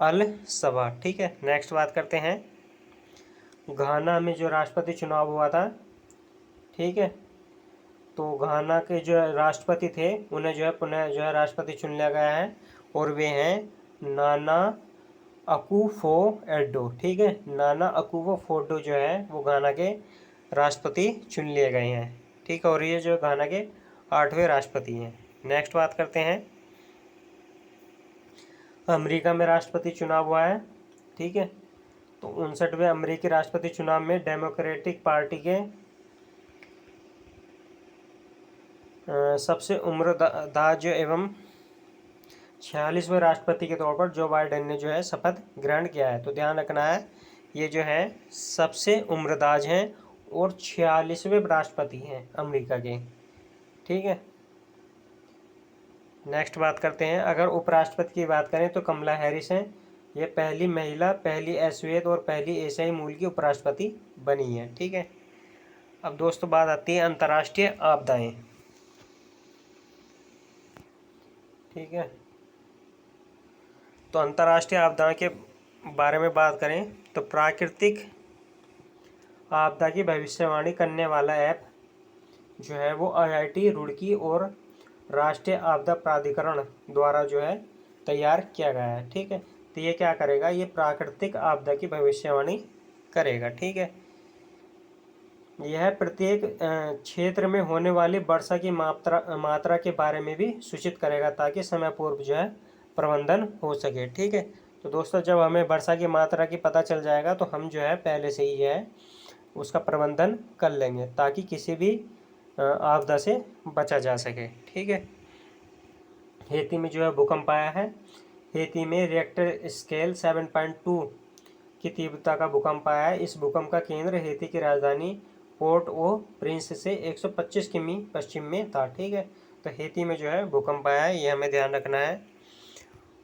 अल सबा। ठीक है, नेक्स्ट बात करते हैं घाना में जो राष्ट्रपति चुनाव हुआ था। ठीक है, तो घाना के जो राष्ट्रपति थे उन्हें जो है पुनः जो है राष्ट्रपति चुन लिया गया है, और वे हैं नाना अकुफो-एडो, ठीक है। नाना अकुफो-एडो जो है वो घाना के राष्ट्रपति चुन लिए गए हैं, ठीक है। और ये जो घाना के 8वें राष्ट्रपति हैं। नेक्स्ट बात करते हैं, अमेरिका में राष्ट्रपति चुनाव हुआ है, ठीक है। तो 59वें अमेरिकी राष्ट्रपति चुनाव में डेमोक्रेटिक पार्टी के सबसे उम्रदाज एवं 46वें राष्ट्रपति के तौर पर जो बाइडेन ने जो है शपथ ग्रहण किया है। तो ध्यान रखना है, ये जो है सबसे उम्रदाज हैं और 46वें राष्ट्रपति हैं अमेरिका के, ठीक है। नेक्स्ट बात करते हैं, अगर उपराष्ट्रपति की बात करें तो कमला हैरिस हैं। ये पहली महिला, पहली श्वेत और पहली एशियाई मूल की उपराष्ट्रपति बनी है, ठीक है। अब दोस्तों बात आती है अंतर्राष्ट्रीय आपदाएं, ठीक है। तो अंतर्राष्ट्रीय आपदा के बारे में बात करें तो प्राकृतिक आपदा की भविष्यवाणी करने वाला ऐप जो है वो IIT रुड़की और राष्ट्रीय आपदा प्राधिकरण द्वारा जो है तैयार किया गया है, ठीक है। तो ये क्या करेगा, ये प्राकृतिक आपदा की भविष्यवाणी करेगा, ठीक है। यह प्रत्येक क्षेत्र में होने वाली वर्षा की मात्रा के बारे में भी सूचित करेगा ताकि समय पूर्व जो है प्रबंधन हो सके, ठीक है। तो दोस्तों जब हमें वर्षा की मात्रा की पता चल जाएगा तो हम जो है पहले से ही जो है उसका प्रबंधन कर लेंगे ताकि किसी भी आपदा से बचा जा सके, ठीक है। हेती में जो है भूकंप आया है। हेती में रिएक्टर स्केल 7.2 की तीव्रता का भूकंप आया है। इस भूकंप का केंद्र हेती की राजधानी पोर्ट ओ प्रिंस से 125 किमी पश्चिम में था, ठीक है। तो हेती में जो है भूकंप आया है, ये हमें ध्यान रखना है।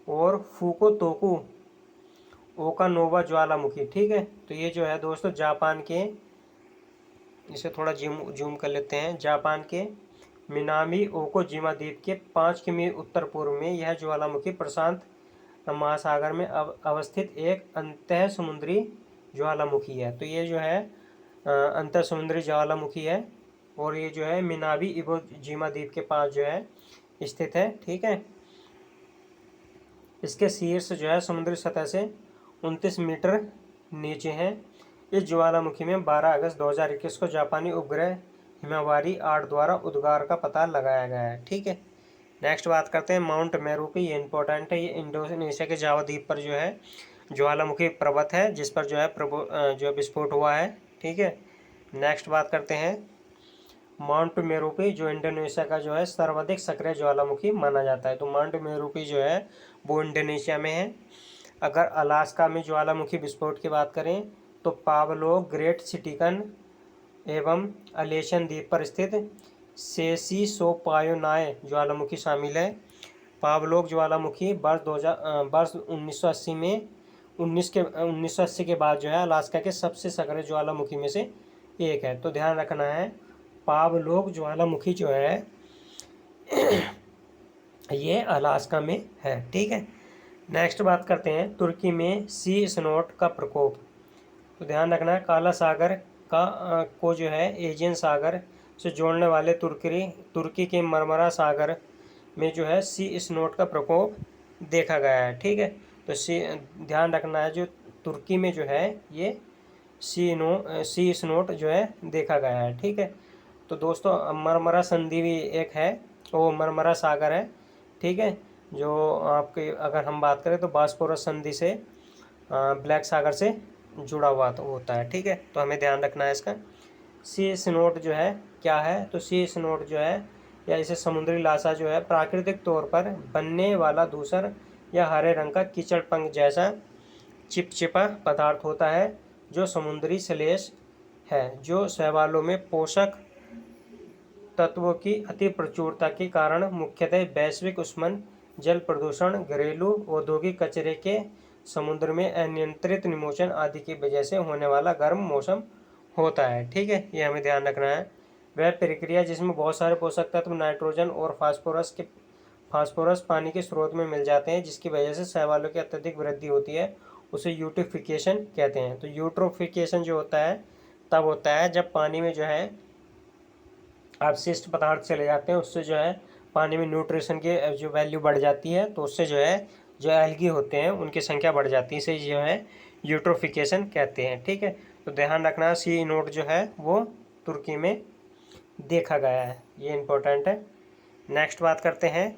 और फुकुतोकु ओकानोवा ज्वालामुखी, ठीक है। तो ये जो है दोस्तों जापान के, इसे थोड़ा जूम कर लेते हैं, जापान के मिनामी ओकोजिमा द्वीप के 5 किमी उत्तर पूर्व में यह ज्वालामुखी प्रशांत महासागर में अवस्थित एक अंतः समुद्री ज्वालामुखी है। तो ये जो है अंतः समुद्री ज्वालामुखी है और ये जो है मिनामी इवोजिमा द्वीप के पास जो है स्थित है, ठीक है। इसके शीर्ष जो है समुद्री सतह से 29 मीटर नीचे हैं। इस ज्वालामुखी में 12 अगस्त 2021 को जापानी उपग्रह हिमावारी 8 द्वारा उद्गार का पता लगाया गया है, ठीक है। नेक्स्ट बात करते हैं माउंट मेरूपी, ये इंपॉर्टेंट है। ये इंडोनेशिया के जावा द्वीप पर जो है ज्वालामुखी पर्वत है जिस पर जो है जो विस्फोट हुआ है, ठीक है। नेक्स्ट बात करते हैं माउंट मेरूपी, जो इंडोनेशिया का जो है सर्वाधिक सक्रिय ज्वालामुखी माना जाता है। तो माउंट मेरूपी जो है वो इंडोनेशिया में है। अगर अलास्का में ज्वालामुखी विस्फोट की बात करें तो पावलो ग्रेट सिटिकन एवं अलेशन द्वीप पर स्थित सेसिसोपायोनाय ज्वालामुखी शामिल है। पावलोग ज्वालामुखी वर्ष 1980 में 1980 के बाद जो है अलास्का के सबसे सक्रिय ज्वालामुखी में से एक है। तो ध्यान रखना है, पावलोग ज्वालामुखी जो है ये अलास्का में है, ठीक है। नेक्स्ट बात करते हैं तुर्की में सी स्नोट का प्रकोप। तो ध्यान रखना है, काला सागर को जो है एजियन सागर से जोड़ने वाले तुर्की के मरमरा सागर में जो है सी स्नोट का प्रकोप देखा गया है, ठीक है। तो ध्यान रखना है, जो तुर्की में जो है ये सी स्नोट जो है देखा गया है, ठीक है। तो दोस्तों मरमरा संधि भी एक है, वो मरमरा सागर है, ठीक है। जो आपके अगर हम बात करें तो बॉस्फोरस संधि से ब्लैक सागर से जुड़ा हुआ तो होता है, ठीक है। तो हमें ध्यान रखना है इसका। सी स्नोट जो है क्या है, तो सी स्नोट जो है या इसे समुद्री लाशा जो है प्राकृतिक तौर पर बनने वाला धूसर या हरे रंग का कीचड़ पंख जैसा चिपचिपा पदार्थ होता है जो समुद्री स्लेश है, जो शैवालों में पोषक तत्वों की अति प्रचुरता के कारण मुख्यतः वैश्विक उष्मन, जल प्रदूषण, घरेलू औद्योगिक कचरे के समुद्र में अनियंत्रित निमोचन आदि की वजह से होने वाला गर्म मौसम होता है, ठीक है। ये हमें ध्यान रखना है। वह प्रक्रिया जिसमें बहुत सारे पोषक तत्व नाइट्रोजन और फास्फोरस पानी के स्रोत में मिल जाते हैं, जिसकी वजह से शैवालों की अत्यधिक वृद्धि होती है, उसे यूट्रोफिकेशन कहते हैं। तो यूट्रोफिकेशन जो होता है तब होता है जब पानी में जो है अपशिष्ट पदार्थ चले जाते हैं, उससे जो है पानी में न्यूट्रिशन की जो वैल्यू बढ़ जाती है, तो उससे जो है जो एल्गी होते हैं उनकी संख्या बढ़ जाती है, इसे जो है यूट्रोफिकेशन कहते हैं। ठीक है, तो ध्यान रखना सी नोट जो है वो तुर्की में देखा गया है, ये इम्पोर्टेंट है। नेक्स्ट बात करते हैं,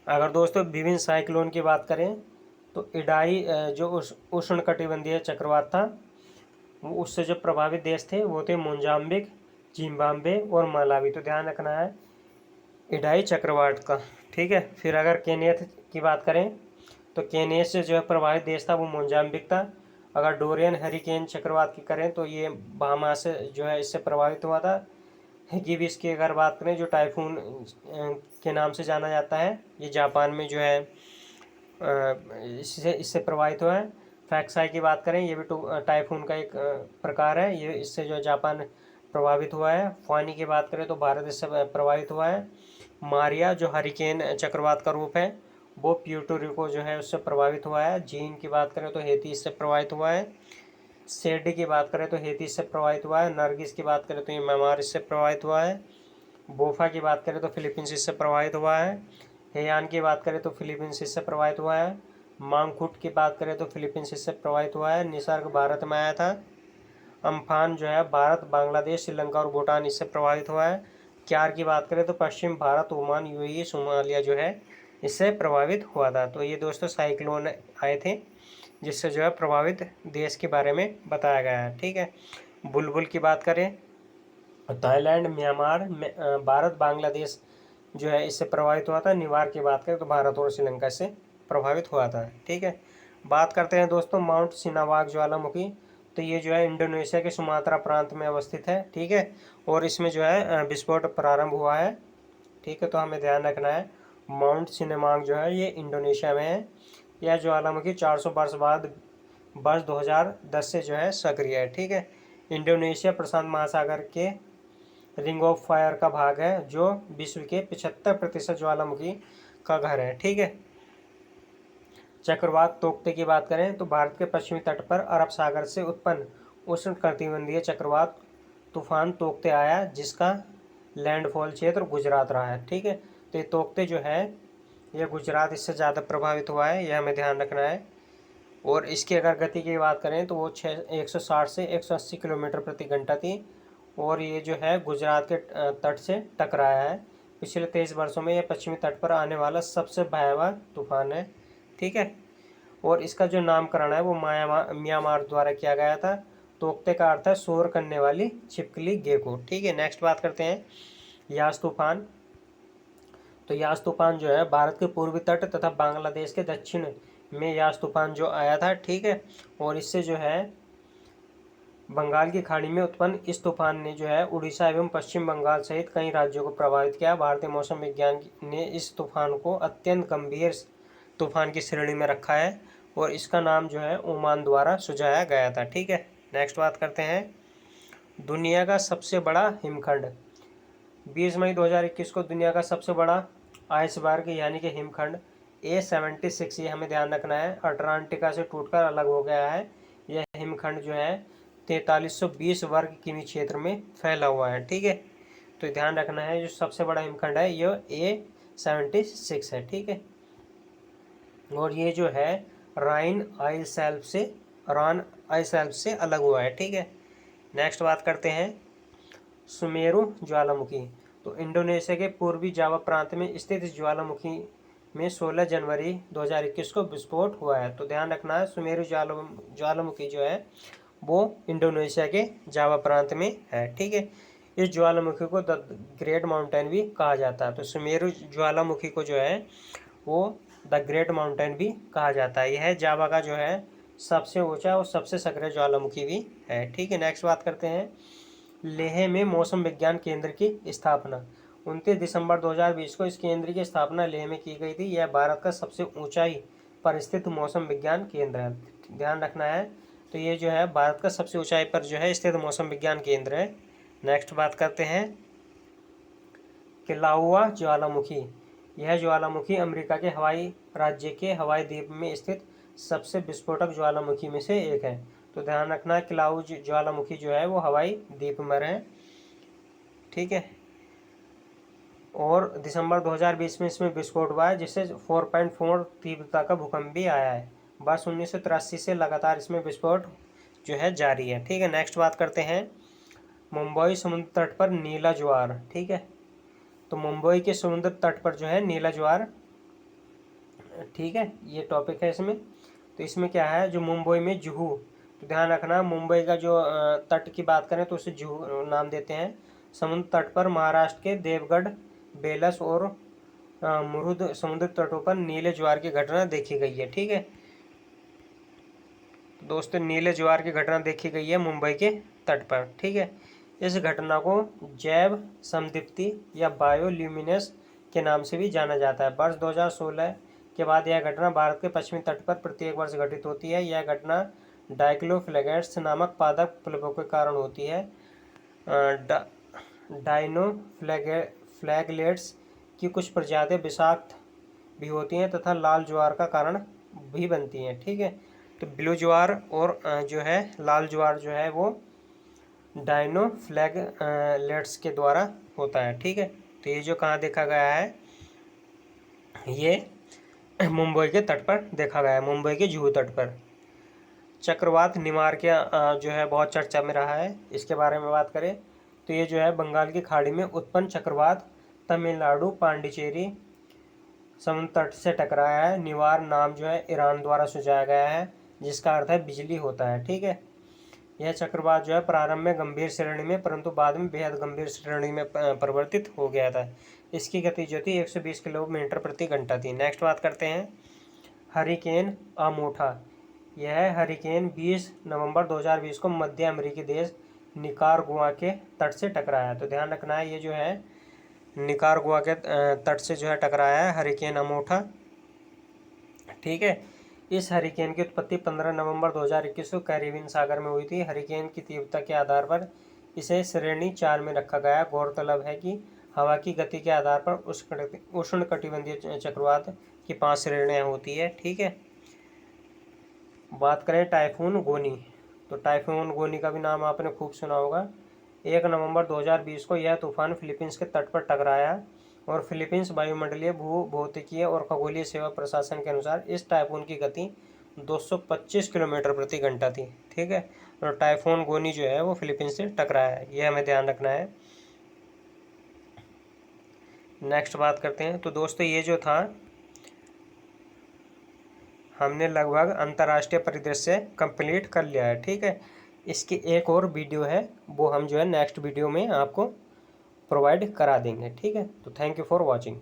अगर दोस्तों विभिन्न साइक्लोन की बात करें तो इडाई जो उष्णकटिबंधीय चक्रवात था, वो उससे जो प्रभावित देश थे वो थे मोजाम्बिक, जिम्बाब्वे और मलावी। तो ध्यान रखना है इडाई चक्रवात का। ठीक है, फिर अगर केनिया की बात करें तो केनिया से जो है प्रभावित देश था वो मोजाम्बिक था। अगर डोरियन हरिकेन चक्रवात की करें तो ये बहामा से जो है इससे प्रभावित हुआ था। गिबिस की अगर बात करें जो टाइफून के नाम से जाना जाता है, ये जापान में जो है इससे प्रभावित हुआ है। फैक्साई की बात करें, ये भी टाइफून का एक प्रकार है, ये इससे जो जापान प्रभावित हुआ है। फानी की बात करें तो भारत इससे प्रभावित हुआ है। मारिया जो हरिकेन चक्रवात का रूप है वो प्यूर्टो रिको जो है उससे प्रभावित हुआ है। जीन की बात करें तो हेती इससे प्रभावित हुआ है। सेडी की बात करें तो हेती इससे प्रभावित हुआ है। नरगिस की बात करें तो ये म्यांमार इससे प्रभावित हुआ है। बोफा की बात करें तो फिलीपींस इससे प्रभावित हुआ है। हेयान की बात करें तो फिलीपींस इससे प्रभावित हुआ है। मांगखुट की बात करें तो फिलीपींस इससे प्रभावित हुआ है। निसर्ग भारत में आया था। अम्फान जो है भारत, बांग्लादेश, श्रीलंका और भूटान इससे प्रभावित हुआ है। क्यार की बात करें तो पश्चिम भारत, ओमान, यूएई, सोमालिया जो है इससे प्रभावित हुआ था। तो ये दोस्तों साइक्लोन आए थे जिससे जो है प्रभावित देश के बारे में बताया गया है। ठीक है, बुलबुल की बात करें थाईलैंड, म्यांमार, भारत, बांग्लादेश जो है इससे प्रभावित हुआ था। निवार की बात करें तो भारत और श्रीलंका से प्रभावित हुआ था। ठीक है, बात करते हैं दोस्तों माउंट सिनावाग ज्वालामुखी। तो ये जो है इंडोनेशिया के सुमात्रा प्रांत में अवस्थित है। ठीक है, और इसमें जो है विस्फोट प्रारंभ हुआ है। ठीक है, तो हमें ध्यान रखना है माउंट सिनेमांग जो है ये इंडोनेशिया में है। यह ज्वालामुखी 400 वर्ष बाद वर्ष 2010 से जो है सक्रिय है। ठीक है, इंडोनेशिया प्रशांत महासागर के रिंग ऑफ फायर का भाग है जो विश्व के 75% ज्वालामुखी का घर है। ठीक है, चक्रवात तोकते की बात करें तो भारत के पश्चिमी तट पर अरब सागर से उत्पन्न उष्णकटिबंधीय चक्रवात तूफान तोकते आया जिसका लैंडफॉल क्षेत्र गुजरात रहा है। ठीक है, तो ये तोकते जो है ये गुजरात इससे ज़्यादा प्रभावित हुआ है, यह हमें ध्यान रखना है। और इसकी अगर गति की बात करें तो वो 160 से 180 किलोमीटर प्रति घंटा थी और ये जो है गुजरात के तट से टकराया है। पिछले 23 वर्षों में यह पश्चिमी तट पर आने वाला सबसे भयावह तूफान है। ठीक है, और इसका जो नामकरण है वो म्यांमार द्वारा किया गया था। तोकते का अर्थ है शोर करने वाली छिपकली गेको। ठीक है, नेक्स्ट बात करते हैं यास तूफान। तो यास तूफान जो है भारत के पूर्वी तट तथा बांग्लादेश के दक्षिण में यास तूफान जो आया था। ठीक है, और इससे जो है बंगाल की खाड़ी में उत्पन्न इस तूफान ने जो है उड़ीसा एवं पश्चिम बंगाल सहित कई राज्यों को प्रभावित किया। भारतीय मौसम विज्ञान ने इस तूफान को अत्यंत गंभीर तूफान की श्रेणी में रखा है और इसका नाम जो है ओमान द्वारा सुझाया गया था। ठीक है, नेक्स्ट बात करते हैं दुनिया का सबसे बड़ा हिमखंड। 20 मई 2021 को दुनिया का सबसे बड़ा आइसबर्ग यानी कि हिमखंड A76, ये हमें ध्यान रखना है, अटलांटिका से टूटकर अलग हो गया है। यह हिमखंड जो है 4320 वर्ग किमी क्षेत्र में फैला हुआ है। ठीक है, तो ध्यान रखना है जो सबसे बड़ा हिमखंड है यह A76 है। ठीक है, और ये जो है राइन आइसल्फ से अलग हुआ है। ठीक है, नेक्स्ट बात करते हैं सुमेरु ज्वालामुखी। तो इंडोनेशिया के पूर्वी जावा प्रांत में स्थित ज्वालामुखी में 16 जनवरी 2021 को विस्फोट हुआ है। तो ध्यान रखना है सुमेरु ज्वालामुखी जो है वो इंडोनेशिया के जावा प्रांत में है। ठीक है, इस ज्वालामुखी को द ग्रेट माउंटेन भी कहा जाता है। तो सुमेरु ज्वालामुखी को जो है वो द ग्रेट माउंटेन भी कहा जाता है। यह जावा का जो है सबसे ऊंचा और सबसे सक्रिय ज्वालामुखी भी है। ठीक है, नेक्स्ट बात करते हैं लेह में मौसम विज्ञान केंद्र की स्थापना। 29 दिसंबर 2020 को इस केंद्र की स्थापना लेह में की गई थी। यह भारत का सबसे ऊंचाई पर स्थित मौसम विज्ञान केंद्र है, ध्यान रखना है। तो ये जो है भारत का सबसे ऊंचाई पर जो है स्थित मौसम विज्ञान केंद्र है। नेक्स्ट बात करते हैं किलाउआ ज्वालामुखी। यह ज्वालामुखी अमेरिका के हवाई राज्य के हवाई द्वीप में स्थित सबसे विस्फोटक ज्वालामुखी में से एक है। तो ध्यान रखना किलाउ ज्वालामुखी जो है वो हवाई द्वीप में है। ठीक है, और दिसंबर 2020 में इसमें विस्फोट हुआ है, जिससे 4.4 तीव्रता का भूकंप भी आया है। वर्ष 1983 से लगातार इसमें विस्फोट जो है जारी है। ठीक है, नेक्स्ट बात करते हैं मुंबई समुद्र तट पर नीला ज्वार। ठीक है, तो मुंबई के समुद्र तट पर जो है नीला ज्वार, ठीक है, ये टॉपिक है इसमें। तो इसमें क्या है, जो मुंबई में जुहू, तो ध्यान रखना मुंबई का जो तट की बात करें तो उसे जुहू नाम देते हैं। समुद्र तट पर महाराष्ट्र के देवगढ़, बेलस और मुरुद समुद्र तटों पर नीले ज्वार की घटना देखी गई है। ठीक है, तो दोस्तों नीले ज्वार की घटना देखी गई है मुंबई के तट पर। ठीक है, इस घटना को जैव समदीप्ति या बायोल्यूमिनेस के नाम से भी जाना जाता है। वर्ष 2016 के बाद यह घटना भारत के पश्चिमी तट पर प्रत्येक वर्ष घटित होती है। यह घटना डाइक्लोफ्लैगेट्स नामक पादप प्लवों के कारण होती है। डाइनोफ्लैगेलेट्स की कुछ प्रजातियां विषाक्त भी होती हैं तथा लाल ज्वार का कारण भी बनती हैं। ठीक है, तो ब्लू ज्वार और जो है लाल ज्वार जो है वो डाइनोफ्लैगेलेट्स के द्वारा होता है। ठीक है, तो ये जो कहाँ देखा गया है, ये मुंबई के तट पर देखा गया है, मुंबई के जुहू तट पर। चक्रवात निमार के जो है बहुत चर्चा में रहा है। इसके बारे में बात करें तो ये जो है बंगाल की खाड़ी में उत्पन्न चक्रवात तमिलनाडु पांडिचेरी समुद्र तट से टकराया है। निवार नाम जो है ईरान द्वारा सुझाया गया है, जिसका अर्थ है बिजली होता है। ठीक है, यह चक्रवात जो है प्रारंभ में गंभीर श्रेणी में परंतु बाद में बेहद गंभीर श्रेणी में परिवर्तित हो गया था। इसकी गति जो थी 120 किलोमीटर प्रति घंटा थी। नेक्स्ट बात करते हैं हरिकेन अमोठा। यह हरिकेन 20 नवंबर 2020 को मध्य अमेरिकी देश निकारागुआ के तट से टकराया। तो ध्यान रखना है, ये जो है निकारागुआ के तट से जो है टकराया है हरिकेन अमोठा। ठीक है, इस हरिकेन की उत्पत्ति 15 नवंबर 2021 को कैरिबियन सागर में हुई थी। हरिकेन की तीव्रता के आधार पर इसे श्रेणी 4 में रखा गया। गौरतलब है कि हवा की गति के आधार पर उष्णकटिबंधीय चक्रवात की 5 श्रेणियाँ होती है। ठीक है, बात करें टाइफून गोनी, तो टाइफून गोनी का भी नाम आपने खूब सुना होगा। 1 नवंबर 2020 को यह तूफान फिलीपींस के तट पर टकराया और फिलीपींस वायुमंडलीय भूभौतिकीय और खगोलीय सेवा प्रशासन के अनुसार इस टाइफून की गति 225 किलोमीटर प्रति घंटा थी। ठीक है, और टाइफून गोनी जो है वो फिलीपींस से टकराया है, यह हमें ध्यान रखना है। नेक्स्ट बात करते हैं, तो दोस्तों ये जो था हमने लगभग अंतर्राष्ट्रीय परिदृश्य कंप्लीट कर लिया है। ठीक है, इसकी एक और वीडियो है, वो हम जो है नेक्स्ट वीडियो में आपको प्रोवाइड करा देंगे। ठीक है, तो थैंक यू फॉर वॉचिंग।